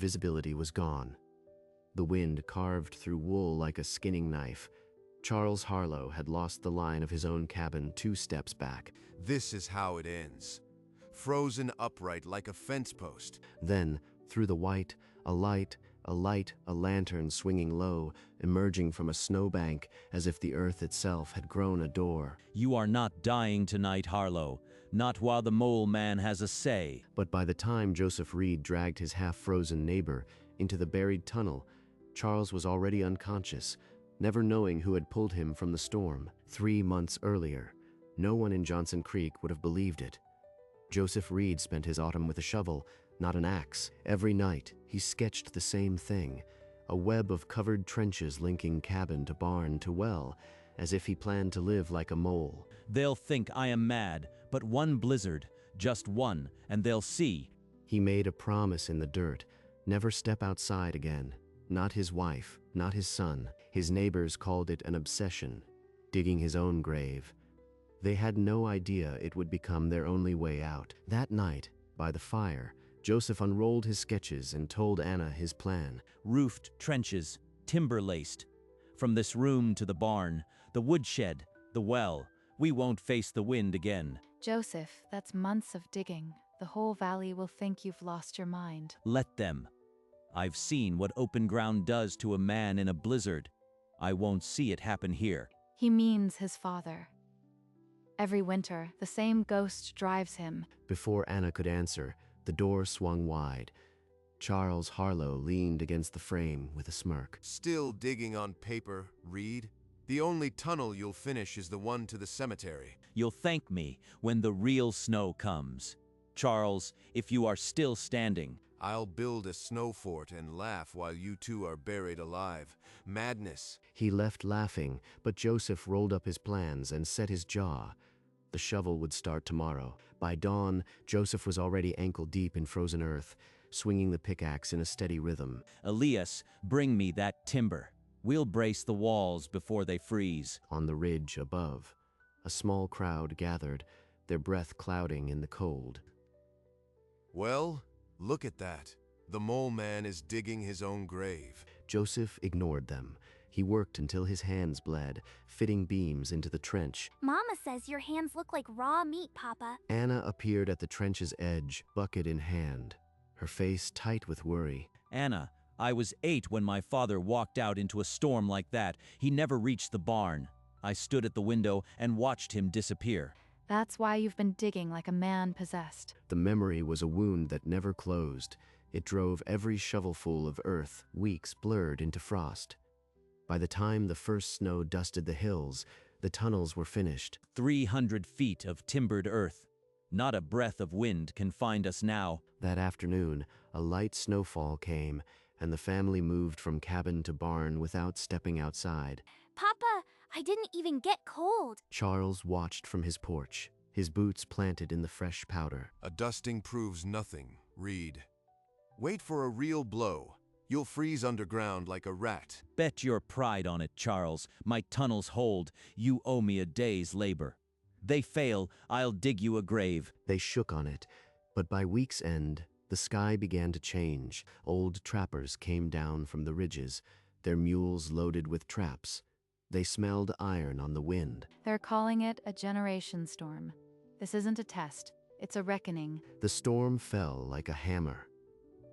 visibility was gone. The wind carved through wool like a skinning knife. Charles Harlow had lost the line of his own cabin 2 steps back. This is how it ends. Frozen upright like a fence post. Then, through the white, a light, a lantern swinging low, emerging from a snowbank as if the earth itself had grown a door. You are not dying tonight, Harlow. Not while the mole man has a say. But by the time Joseph Reed dragged his half-frozen neighbor into the buried tunnel, Charles was already unconscious, never knowing who had pulled him from the storm. 3 months earlier, no one in Johnson Creek would have believed it. Joseph Reed spent his autumn with a shovel, not an axe. Every night, he sketched the same thing, a web of covered trenches linking cabin to barn to well, as if he planned to live like a mole. They'll think I am mad, but one blizzard, just one, and they'll see. He made a promise in the dirt, never step outside again. Not his wife, not his son. His neighbors called it an obsession, digging his own grave. They had no idea it would become their only way out. That night, by the fire, Joseph unrolled his sketches and told Anna his plan. Roofed trenches, timber-laced. From this room to the barn, the woodshed, the well, we won't face the wind again. Joseph, that's months of digging. The whole valley will think you've lost your mind. Let them. I've seen what open ground does to a man in a blizzard. I won't see it happen here. He means his father. Every winter, the same ghost drives him. Before Anna could answer, the door swung wide. Charles Harlow leaned against the frame with a smirk. Still digging on paper, Reed? The only tunnel you'll finish is the one to the cemetery. You'll thank me when the real snow comes. Charles, if you are still standing. I'll build a snow fort and laugh while you two are buried alive. Madness. He left laughing, but Joseph rolled up his plans and set his jaw. The shovel would start tomorrow. By dawn, Joseph was already ankle-deep in frozen earth, swinging the pickaxe in a steady rhythm. Elias, bring me that timber. We'll brace the walls before they freeze. On the ridge above, a small crowd gathered, their breath clouding in the cold. Well, look at that. The mole man is digging his own grave. Joseph ignored them. He worked until his hands bled, fitting beams into the trench. Mama says your hands look like raw meat, Papa. Anna appeared at the trench's edge, bucket in hand, her face tight with worry. Anna, I was 8 when my father walked out into a storm like that. He never reached the barn. I stood at the window and watched him disappear. That's why you've been digging like a man possessed. The memory was a wound that never closed. It drove every shovelful of earth, weeks blurred into frost. By the time the first snow dusted the hills, the tunnels were finished. 300 feet of timbered earth. Not a breath of wind can find us now. That afternoon, a light snowfall came, and the family moved from cabin to barn without stepping outside. Papa, I didn't even get cold. Charles watched from his porch, his boots planted in the fresh powder. A dusting proves nothing, Reed. Wait for a real blow. You'll freeze underground like a rat. Bet your pride on it, Charles. My tunnels hold. You owe me a day's labor. They fail, I'll dig you a grave. They shook on it, but by week's end, the sky began to change. Old trappers came down from the ridges, their mules loaded with traps. They smelled iron on the wind. They're calling it a generation storm. This isn't a test, it's a reckoning. The storm fell like a hammer.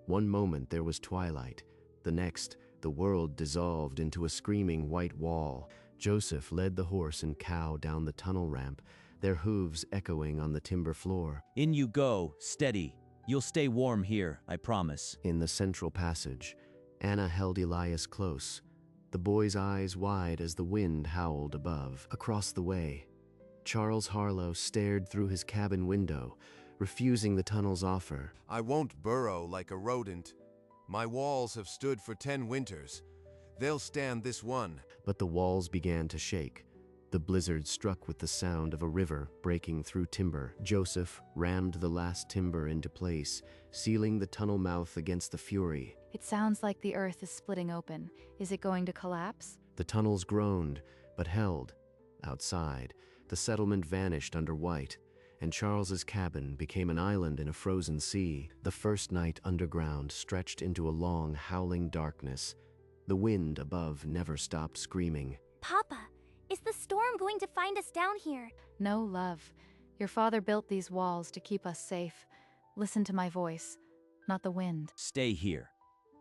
One moment there was twilight. The next, the world dissolved into a screaming white wall. Joseph led the horse and cow down the tunnel ramp, their hooves echoing on the timber floor. In you go, steady. You'll stay warm here, I promise. In the central passage, Anna held Elias close, the boy's eyes wide as the wind howled above. Across the way, Charles Harlow stared through his cabin window, refusing the tunnel's offer. I won't burrow like a rodent. My walls have stood for 10 winters. They'll stand this one. But the walls began to shake. The blizzard struck with the sound of a river breaking through timber. Joseph rammed the last timber into place, sealing the tunnel mouth against the fury. It sounds like the earth is splitting open. Is it going to collapse? The tunnels groaned, but held. Outside, the settlement vanished under white, and Charles's cabin became an island in a frozen sea. The first night underground stretched into a long, howling darkness. The wind above never stopped screaming. Papa, is the storm going to find us down here? No, love. Your father built these walls to keep us safe. Listen to my voice, not the wind. Stay here.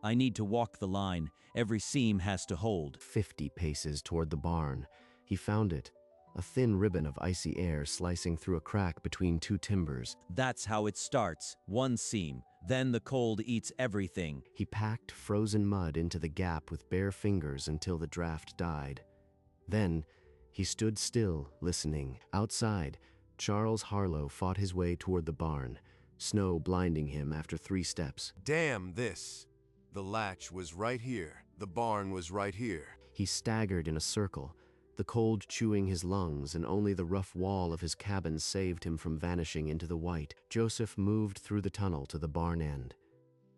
I need to walk the line. Every seam has to hold. 50 paces toward the barn. He found it, a thin ribbon of icy air slicing through a crack between two timbers. That's how it starts. One seam. Then the cold eats everything. He packed frozen mud into the gap with bare fingers until the draft died. Then, he stood still, listening. Outside, Charles Harlow fought his way toward the barn, snow blinding him after 3 steps. Damn this. The latch was right here. The barn was right here. He staggered in a circle, the cold chewing his lungs, and only the rough wall of his cabin saved him from vanishing into the white. Joseph moved through the tunnel to the barn end.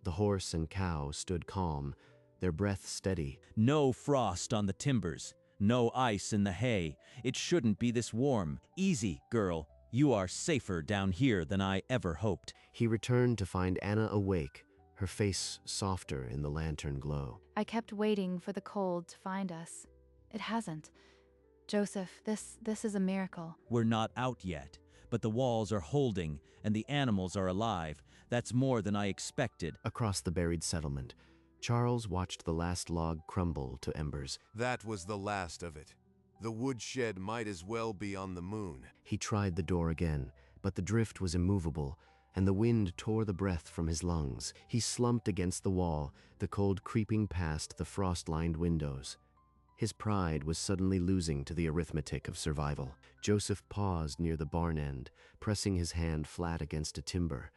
The horse and cow stood calm, their breath steady. No frost on the timbers. No ice in the hay. It shouldn't be this warm. Easy, girl. You are safer down here than I ever hoped. He returned to find Anna awake, her face softer in the lantern glow. I kept waiting for the cold to find us. It hasn't. Joseph, this is a miracle. We're not out yet, but the walls are holding and the animals are alive. That's more than I expected. Across the buried settlement, Charles watched the last log crumble to embers. That was the last of it. The woodshed might as well be on the moon. He tried the door again, but the drift was immovable, and the wind tore the breath from his lungs. He slumped against the wall, the cold creeping past the frost-lined windows. His pride was suddenly losing to the arithmetic of survival. Joseph paused near the barn end, pressing his hand flat against a timber.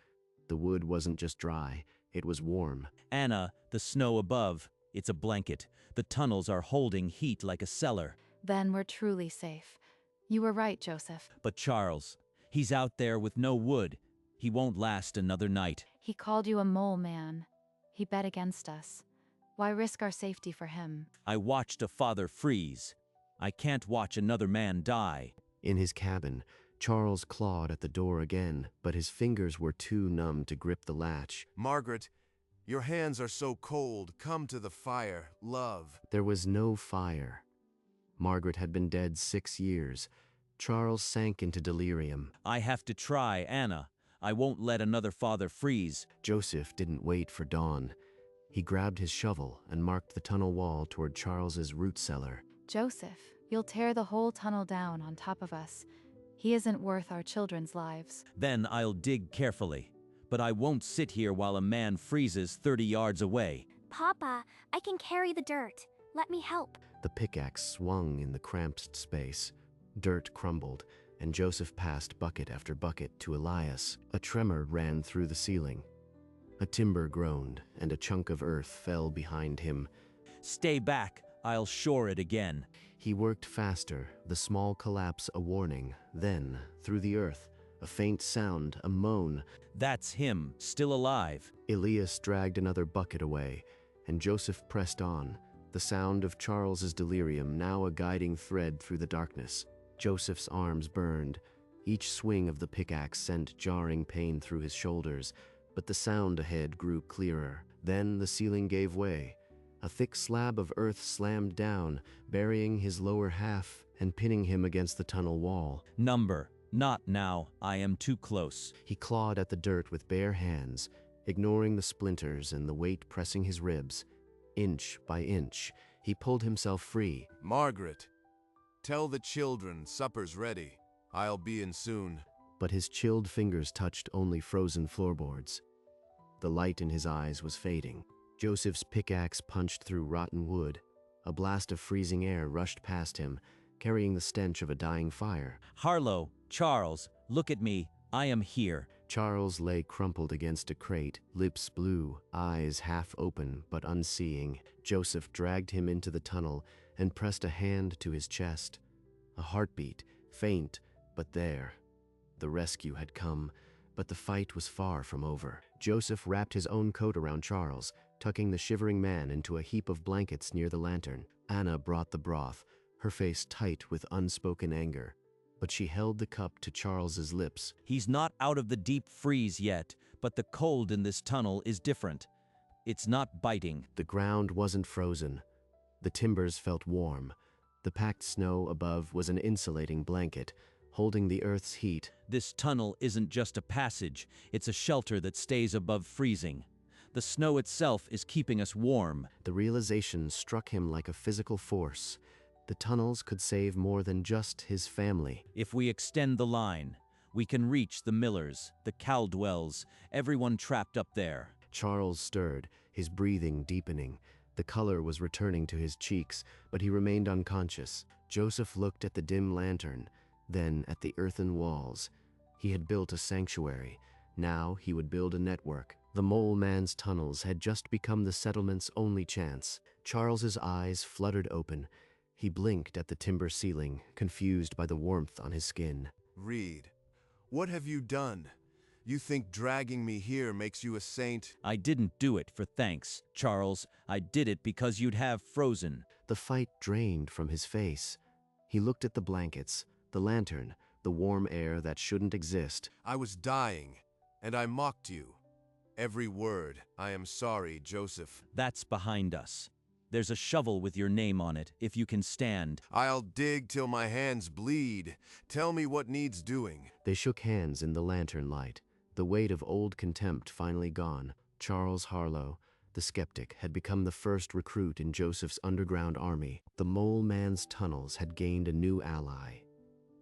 The wood wasn't just dry, it was warm. Anna, the snow above, it's a blanket. The tunnels are holding heat like a cellar. Then we're truly safe. You were right, Joseph. But Charles, he's out there with no wood. He won't last another night. He called you a mole man. He bet against us. Why risk our safety for him? I watched a father freeze. I can't watch another man die. In his cabin, Charles clawed at the door again, but his fingers were too numb to grip the latch. Margaret, your hands are so cold. Come to the fire, love. There was no fire. Margaret had been dead 6 years. Charles sank into delirium. I have to try, Anna. I won't let another father freeze. Joseph didn't wait for dawn. He grabbed his shovel and marked the tunnel wall toward Charles's root cellar. Joseph, you'll tear the whole tunnel down on top of us. He isn't worth our children's lives. Then I'll dig carefully. But I won't sit here while a man freezes 30 yards away. Papa, I can carry the dirt. Let me help. The pickaxe swung in the cramped space. Dirt crumbled, and Joseph passed bucket after bucket to Elias. A tremor ran through the ceiling. A timber groaned, and a chunk of earth fell behind him. Stay back. I'll shore it again. He worked faster, the small collapse a warning. Then, through the earth, a faint sound, a moan. That's him, still alive. Elias dragged another bucket away, and Joseph pressed on, the sound of Charles's delirium now a guiding thread through the darkness. Joseph's arms burned. Each swing of the pickaxe sent jarring pain through his shoulders, but the sound ahead grew clearer. Then the ceiling gave way. A thick slab of earth slammed down, burying his lower half and pinning him against the tunnel wall. Number. Not now. I am too close. He clawed at the dirt with bare hands, ignoring the splinters and the weight pressing his ribs. Inch by inch, he pulled himself free. Margaret, tell the children supper's ready. I'll be in soon. But his chilled fingers touched only frozen floorboards. The light in his eyes was fading. Joseph's pickaxe punched through rotten wood. A blast of freezing air rushed past him, carrying the stench of a dying fire. Harlow, Charles, look at me. I am here. Charles lay crumpled against a crate, lips blue, eyes half open but unseeing. Joseph dragged him into the tunnel and pressed a hand to his chest. A heartbeat, faint, but there. The rescue had come, but the fight was far from over. Joseph wrapped his own coat around Charles, tucking the shivering man into a heap of blankets near the lantern. Anna brought the broth, her face tight with unspoken anger. but she held the cup to Charles's lips. He's not out of the deep freeze yet, but the cold in this tunnel is different. It's not biting. The ground wasn't frozen. The timbers felt warm. The packed snow above was an insulating blanket, holding the earth's heat. This tunnel isn't just a passage, it's a shelter that stays above freezing. The snow itself is keeping us warm. The realization struck him like a physical force. The tunnels could save more than just his family. If we extend the line, we can reach the Millers, the Caldwells, everyone trapped up there. Charles stirred, his breathing deepening. The color was returning to his cheeks, but he remained unconscious. Joseph looked at the dim lantern, then at the earthen walls. He had built a sanctuary. Now he would build a network. The Mole Man's tunnels had just become the settlement's only chance. Charles's eyes fluttered open. He blinked at the timber ceiling, confused by the warmth on his skin. Reed, what have you done? You think dragging me here makes you a saint? I didn't do it for thanks, Charles. I did it because you'd have frozen. The fight drained from his face. He looked at the blankets, the lantern, the warm air that shouldn't exist. I was dying, and I mocked you. Every word. I am sorry, Joseph. That's behind us. There's a shovel with your name on it, if you can stand. I'll dig till my hands bleed. Tell me what needs doing. They shook hands in the lantern light, the weight of old contempt finally gone. Charles Harlow, the skeptic, had become the first recruit in Joseph's underground army. The Mole Man's tunnels had gained a new ally.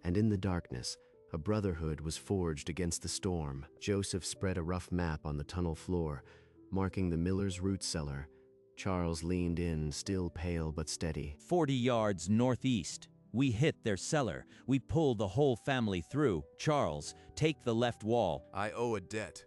And in the darkness, a brotherhood was forged against the storm. Joseph spread a rough map on the tunnel floor, marking the miller's root cellar. Charles leaned in, still pale but steady. 40 yards northeast. We hit their cellar. We pull the whole family through. Charles, take the left wall. I owe a debt.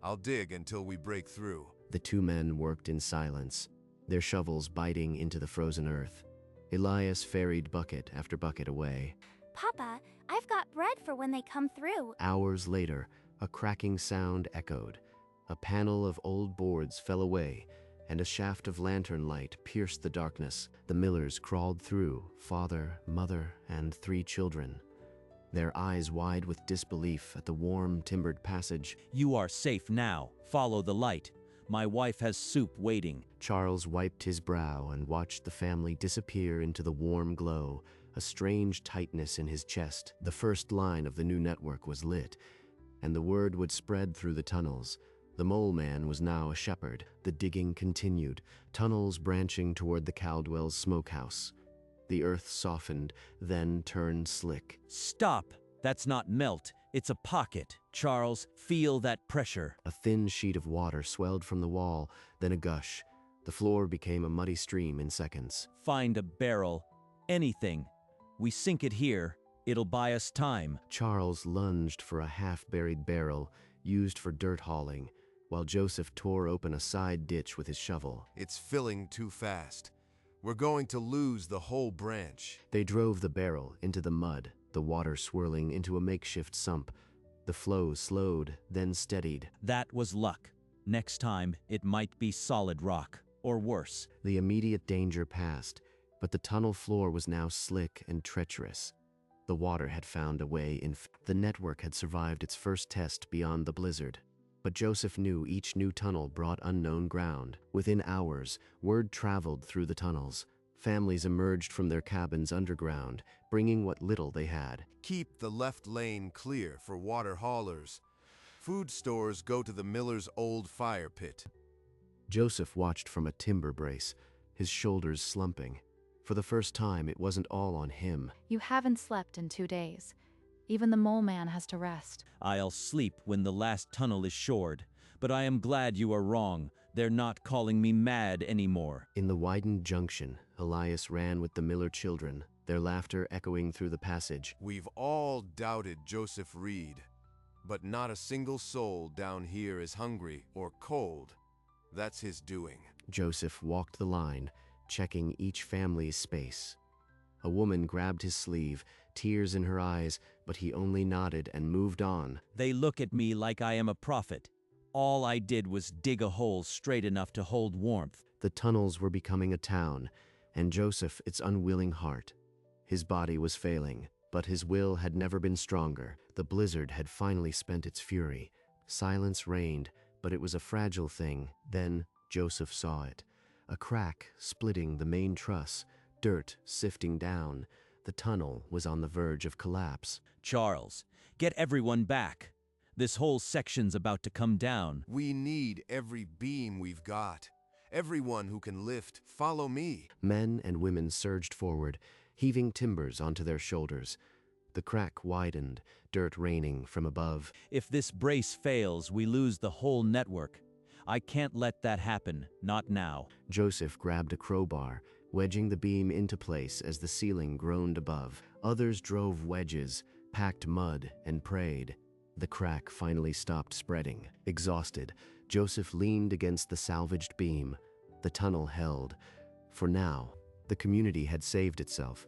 I'll dig until we break through. The two men worked in silence, their shovels biting into the frozen earth. Elias ferried bucket after bucket away. Papa, I've got bread for when they come through. Hours later, a cracking sound echoed. A panel of old boards fell away, and a shaft of lantern light pierced the darkness. The Millers crawled through, father, mother, and 3 children, their eyes wide with disbelief at the warm, timbered passage. You are safe now. Follow the light. My wife has soup waiting. Charles wiped his brow and watched the family disappear into the warm glow, a strange tightness in his chest. The first line of the new network was lit, and the word would spread through the tunnels. The Mole Man was now a shepherd. The digging continued, tunnels branching toward the Caldwell's smokehouse. The earth softened, then turned slick. Stop! That's not melt. It's a pocket. Charles, feel that pressure. A thin sheet of water swelled from the wall, then a gush. The floor became a muddy stream in seconds. Find a barrel. Anything. We sink it here. It'll buy us time. Charles lunged for a half-buried barrel, used for dirt hauling, while Joseph tore open a side ditch with his shovel. It's filling too fast. We're going to lose the whole branch. They drove the barrel into the mud, the water swirling into a makeshift sump. The flow slowed, then steadied. That was luck. Next time, it might be solid rock, or worse. The immediate danger passed, but the tunnel floor was now slick and treacherous. The water had found a way in. The network had survived its first test beyond the blizzard. But Joseph knew each new tunnel brought unknown ground. Within hours, word traveled through the tunnels. Families emerged from their cabins underground, bringing what little they had. Keep the left lane clear for water haulers. Food stores go to the miller's old fire pit. Joseph watched from a timber brace, his shoulders slumping. For the first time, it wasn't all on him. You haven't slept in 2 days. Even the Mole Man has to rest. I'll sleep when the last tunnel is shored, but I am glad you are wrong. They're not calling me mad anymore. In the widened junction, Elias ran with the Miller children, their laughter echoing through the passage. We've all doubted Joseph Reed, but not a single soul down here is hungry or cold. That's his doing. Joseph walked the line, checking each family's space. A woman grabbed his sleeve, tears in her eyes, but he only nodded and moved on. They look at me like I am a prophet. All I did was dig a hole straight enough to hold warmth. The tunnels were becoming a town, and Joseph its unwilling heart. His body was failing. But his will had never been stronger. The blizzard had finally spent its fury. Silence reigned, but it was a fragile thing. Then Joseph saw it. A crack splitting the main truss, dirt sifting down. The tunnel was on the verge of collapse. Charles, get everyone back. This whole section's about to come down. We need every beam we've got. Everyone who can lift, follow me. Men and women surged forward, heaving timbers onto their shoulders. The crack widened, dirt raining from above. If this brace fails, we lose the whole network. I can't let that happen, not now. Joseph grabbed a crowbar, wedging the beam into place as the ceiling groaned above. Others drove wedges, packed mud, and prayed. The crack finally stopped spreading. Exhausted, Joseph leaned against the salvaged beam. The tunnel held. For now, the community had saved itself.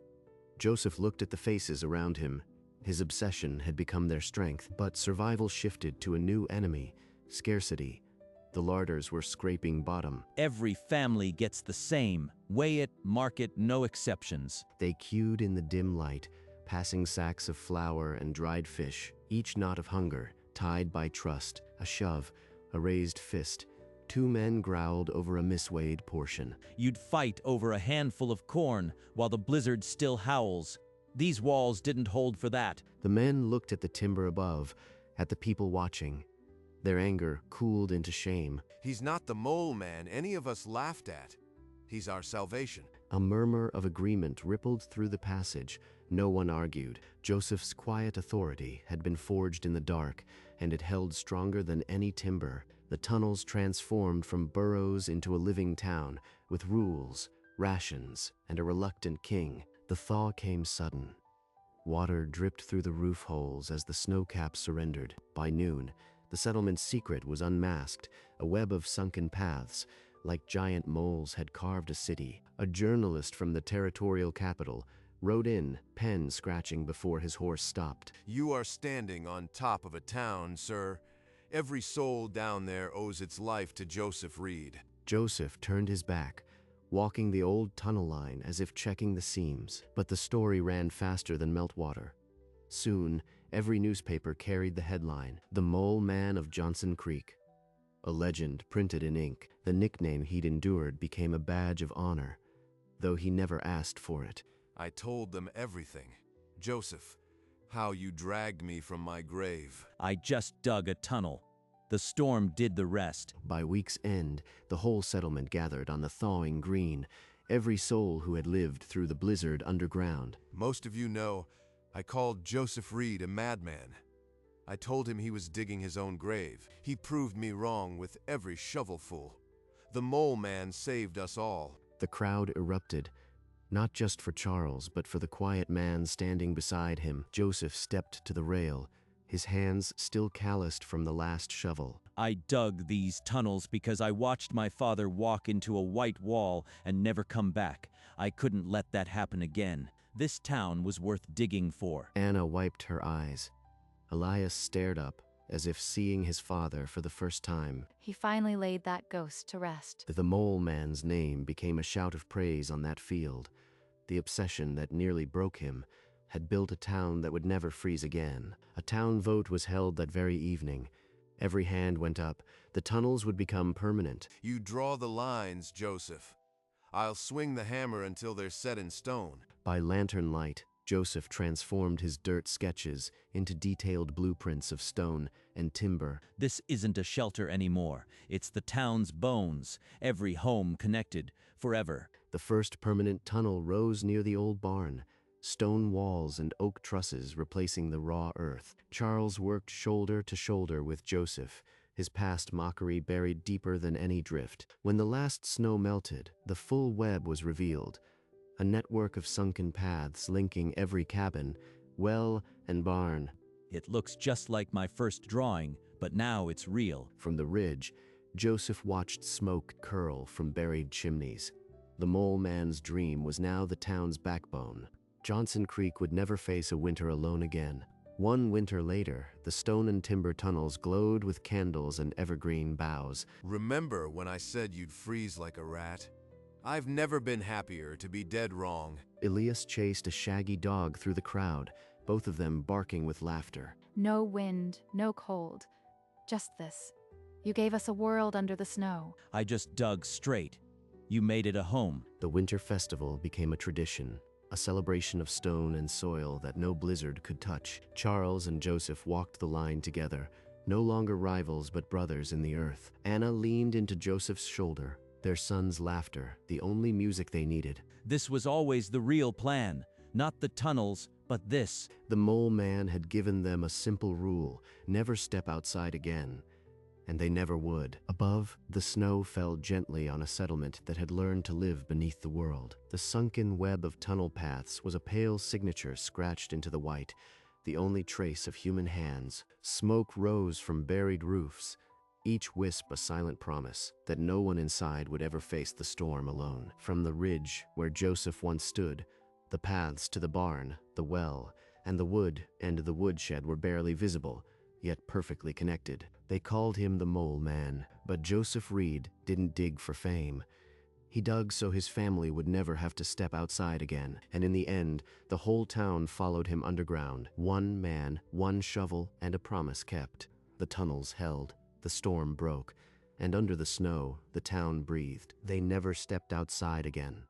Joseph looked at the faces around him. His obsession had become their strength, but survival shifted to a new enemy: scarcity. The larders were scraping bottom. Every family gets the same. Weigh it, mark it, no exceptions. They queued in the dim light, passing sacks of flour and dried fish, each knot of hunger, tied by trust, a shove, a raised fist. Two men growled over a misweighed portion. You'd fight over a handful of corn while the blizzard still howls. These walls didn't hold for that. The men looked at the timber above, at the people watching. Their anger cooled into shame. He's not the mole man any of us laughed at. He's our salvation. A murmur of agreement rippled through the passage. No one argued. Joseph's quiet authority had been forged in the dark, and it held stronger than any timber. The tunnels transformed from burrows into a living town, with rules, rations, and a reluctant king. The thaw came sudden. Water dripped through the roof holes as the snow cap surrendered. By noon, the settlement's secret was unmasked, a web of sunken paths, like giant moles had carved a city. A journalist from the territorial capital rode in, pen scratching before his horse stopped. You are standing on top of a town, sir. Every soul down there owes its life to Joseph Reed. Joseph turned his back, walking the old tunnel line as if checking the seams. But the story ran faster than meltwater. Soon, every newspaper carried the headline, "The Mole Man of Johnson Creek." A legend printed in ink. The nickname he'd endured became a badge of honor, though he never asked for it. I told them everything. Joseph, how you dragged me from my grave. I just dug a tunnel. The storm did the rest. By week's end, the whole settlement gathered on the thawing green, every soul who had lived through the blizzard underground. Most of you know, I called Joseph Reed a madman. I told him he was digging his own grave. He proved me wrong with every shovelful. The mole man saved us all. The crowd erupted, not just for Charles, but for the quiet man standing beside him. Joseph stepped to the rail, his hands still calloused from the last shovel. I dug these tunnels because I watched my father walk into a white wall and never come back. I couldn't let that happen again. This town was worth digging for. Anna wiped her eyes. Elias stared up, as if seeing his father for the first time. He finally laid that ghost to rest. The mole man's name became a shout of praise on that field. The obsession that nearly broke him had built a town that would never freeze again. A town vote was held that very evening. Every hand went up. The tunnels would become permanent. You draw the lines, Joseph. I'll swing the hammer until they're set in stone. By lantern light, Joseph transformed his dirt sketches into detailed blueprints of stone and timber. This isn't a shelter anymore. It's the town's bones, every home connected, forever. The first permanent tunnel rose near the old barn, stone walls and oak trusses replacing the raw earth. Charles worked shoulder to shoulder with Joseph, his past mockery buried deeper than any drift. When the last snow melted, the full web was revealed. A network of sunken paths linking every cabin, well, and barn. It looks just like my first drawing, but now it's real. From the ridge, Joseph watched smoke curl from buried chimneys. The mole man's dream was now the town's backbone. Johnson Creek would never face a winter alone again. One winter later, the stone and timber tunnels glowed with candles and evergreen boughs. Remember when I said you'd freeze like a rat? I've never been happier to be dead wrong. Elias chased a shaggy dog through the crowd, both of them barking with laughter. No wind, no cold. Just this. You gave us a world under the snow. I just dug straight. You made it a home. The winter festival became a tradition, a celebration of stone and soil that no blizzard could touch. Charles and Joseph walked the line together, no longer rivals but brothers in the earth. Anna leaned into Joseph's shoulder, their son's laughter, the only music they needed. This was always the real plan. Not the tunnels, but this. The mole man had given them a simple rule: never step outside again. And they never would. Above, the snow fell gently on a settlement that had learned to live beneath the world. The sunken web of tunnel paths was a pale signature scratched into the white, the only trace of human hands. Smoke rose from buried roofs, each wisp a silent promise that no one inside would ever face the storm alone. From the ridge where Joseph once stood, the paths to the barn, the well, and the wood and the woodshed were barely visible, yet perfectly connected. They called him the Mole Man, but Joseph Reed didn't dig for fame. He dug so his family would never have to step outside again, and in the end, the whole town followed him underground. One man, one shovel, and a promise kept. The tunnels held, the storm broke, and under the snow, the town breathed. They never stepped outside again.